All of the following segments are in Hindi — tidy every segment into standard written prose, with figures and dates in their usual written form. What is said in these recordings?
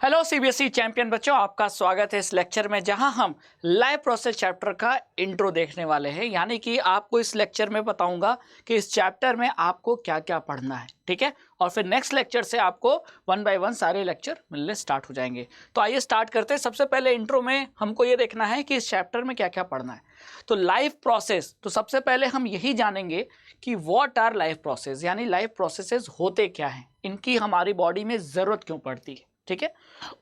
हेलो सीबीएसई चैंपियन बच्चों, आपका स्वागत है इस लेक्चर में जहां हम लाइव प्रोसेस चैप्टर का इंट्रो देखने वाले हैं। यानी कि आपको इस लेक्चर में बताऊंगा कि इस चैप्टर में आपको क्या क्या पढ़ना है, ठीक है। और फिर नेक्स्ट लेक्चर से आपको वन बाय वन सारे लेक्चर मिलने स्टार्ट हो जाएंगे। तो आइए स्टार्ट करते हैं। सबसे पहले इंट्रो में हमको ये देखना है कि इस चैप्टर में क्या क्या पढ़ना है। तो लाइव प्रोसेस, तो सबसे पहले हम यही जानेंगे कि व्हाट आर लाइव प्रोसेस, यानी लाइव प्रोसेसेस होते क्या हैं, इनकी हमारी बॉडी में ज़रूरत क्यों पड़ती है, ठीक है।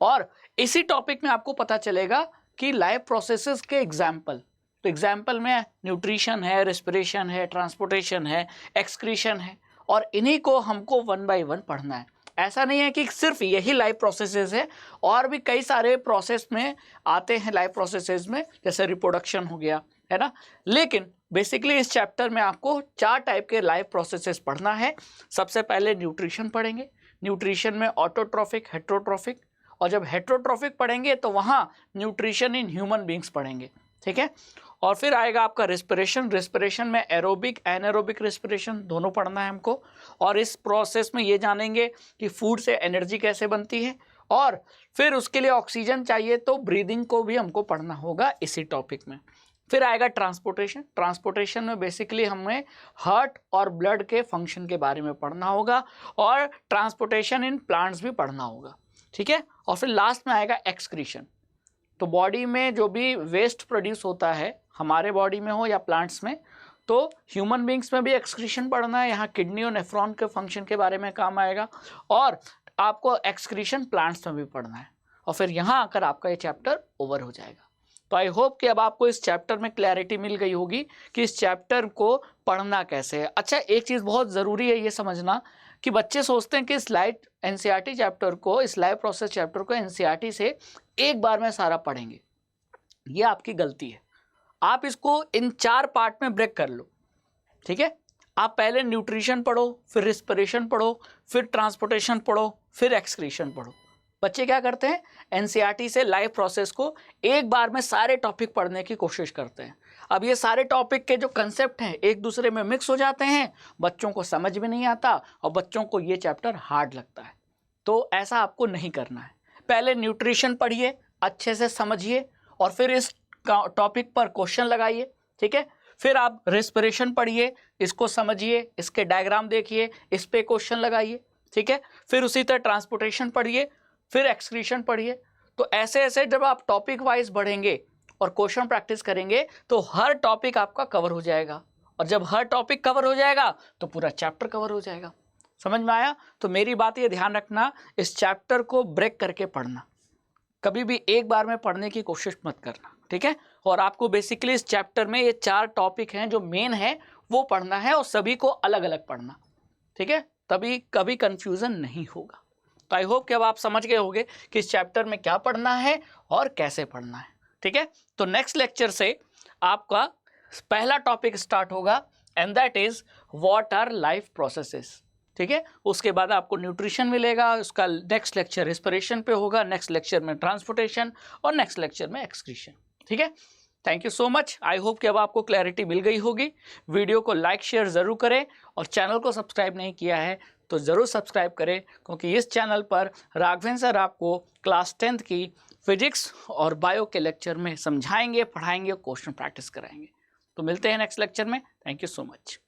और इसी टॉपिक में आपको पता चलेगा कि लाइव प्रोसेसेस के एग्जाम्पल, तो एग्जाम्पल में न्यूट्रिशन है, रेस्पिरेशन है, ट्रांसपोर्टेशन है, एक्सक्रीशन है, और इन्हीं को हमको वन बाय वन पढ़ना है। ऐसा नहीं है कि सिर्फ यही लाइव प्रोसेसेस है, और भी कई सारे प्रोसेस में आते हैं लाइव प्रोसेसेस में, जैसे रिप्रोडक्शन हो गया, है ना। लेकिन बेसिकली इस चैप्टर में आपको 4 टाइप के लाइव प्रोसेसेस पढ़ना है। सबसे पहले न्यूट्रिशन पढ़ेंगे। न्यूट्रिशन में ऑटोट्रॉफिक, हेट्रोट्रॉफिक, और जब हेट्रोट्रॉफिक पढ़ेंगे तो वहाँ न्यूट्रिशन इन ह्यूमन बींग्स पढ़ेंगे, ठीक है। और फिर आएगा आपका रेस्पिरेशन। रेस्पिरेशन में एरोबिक, एनारोबिक रेस्पिरेशन दोनों पढ़ना है हमको। और इस प्रोसेस में ये जानेंगे कि फूड से एनर्जी कैसे बनती है, और फिर उसके लिए ऑक्सीजन चाहिए तो ब्रीदिंग को भी हमको पढ़ना होगा इसी टॉपिक में। फिर आएगा ट्रांसपोर्टेशन। ट्रांसपोर्टेशन में बेसिकली हमें हार्ट और ब्लड के फंक्शन के बारे में पढ़ना होगा, और ट्रांसपोर्टेशन इन प्लांट्स भी पढ़ना होगा, ठीक है। और फिर लास्ट में आएगा एक्सक्रीशन। तो बॉडी में जो भी वेस्ट प्रोड्यूस होता है, हमारे बॉडी में हो या प्लांट्स में, तो ह्यूमन बींग्स में भी एक्सक्रीशन पढ़ना है। यहाँ किडनी और नेफ्रॉन के फंक्शन के बारे में काम आएगा, और आपको एक्सक्रीशन प्लांट्स में भी पढ़ना है। और फिर यहाँ आकर आपका ये चैप्टर ओवर हो जाएगा। तो आई होप कि अब आपको इस चैप्टर में क्लैरिटी मिल गई होगी कि इस चैप्टर को पढ़ना कैसे है। अच्छा, एक चीज़ बहुत ज़रूरी है ये समझना कि बच्चे सोचते हैं कि इस लाइव एनसीईआरटी चैप्टर को, इस लाइव प्रोसेस चैप्टर को एनसीईआरटी से एक बार में सारा पढ़ेंगे। ये आपकी गलती है। आप इसको इन 4 पार्ट में ब्रेक कर लो, ठीक है। आप पहले न्यूट्रिशन पढ़ो, फिर रिस्पिरेशन पढ़ो, फिर ट्रांसपोर्टेशन पढ़ो, फिर एक्सक्रीशन पढ़ो। बच्चे क्या करते हैं, एनसीईआरटी से लाइव प्रोसेस को एक बार में सारे टॉपिक पढ़ने की कोशिश करते हैं। अब ये सारे टॉपिक के जो कंसेप्ट हैं एक दूसरे में मिक्स हो जाते हैं, बच्चों को समझ में नहीं आता, और बच्चों को ये चैप्टर हार्ड लगता है। तो ऐसा आपको नहीं करना है। पहले न्यूट्रिशन पढ़िए, अच्छे से समझिए, और फिर इस टॉपिक पर क्वेश्चन लगाइए, ठीक है। फिर आप रेस्पिरेशन पढ़िए, इसको समझिए, इसके डायग्राम देखिए, इस पे क्वेश्चन लगाइए, ठीक है। फिर उसी तरह ट्रांसपोर्टेशन पढ़िए, फिर एक्सक्रीशन पढ़िए। तो ऐसे ऐसे जब आप टॉपिक वाइज बढ़ेंगे और क्वेश्चन प्रैक्टिस करेंगे तो हर टॉपिक आपका कवर हो जाएगा, और जब हर टॉपिक कवर हो जाएगा तो पूरा चैप्टर कवर हो जाएगा। समझ में आया? तो मेरी बात ये ध्यान रखना, इस चैप्टर को ब्रेक करके पढ़ना, कभी भी एक बार में पढ़ने की कोशिश मत करना, ठीक है। और आपको बेसिकली इस चैप्टर में ये 4 टॉपिक हैं जो मेन है वो पढ़ना है, और सभी को अलग अलग पढ़ना, ठीक है। तभी कभी कंफ्यूजन नहीं होगा। तो आई होप कि अब आप समझ गए होंगे कि इस चैप्टर में क्या पढ़ना है और कैसे पढ़ना है, ठीक है। तो नेक्स्ट लेक्चर से आपका पहला टॉपिक स्टार्ट होगा, and that is what our life processes, ठीक है। उसके बाद आपको न्यूट्रिशन मिलेगा, उसका नेक्स्ट लेक्चर रेस्पिरेशन पे होगा, नेक्स्ट लेक्चर में ट्रांसपोर्टेशन, और नेक्स्ट लेक्चर में एक्सक्रीशन, ठीक है। Thank you so much. I hope कि अब आपको क्लैरिटी मिल गई होगी। वीडियो को लाइक शेयर ज़रूर करें, और चैनल को सब्सक्राइब नहीं किया है तो ज़रूर सब्सक्राइब करें, क्योंकि इस चैनल पर राघवेंद्र सर आपको क्लास 10th की फिजिक्स और बायो के लेक्चर में समझाएंगे, पढ़ाएंगे, क्वेश्चन प्रैक्टिस कराएंगे। तो मिलते हैं नेक्स्ट लेक्चर में। Thank you so much.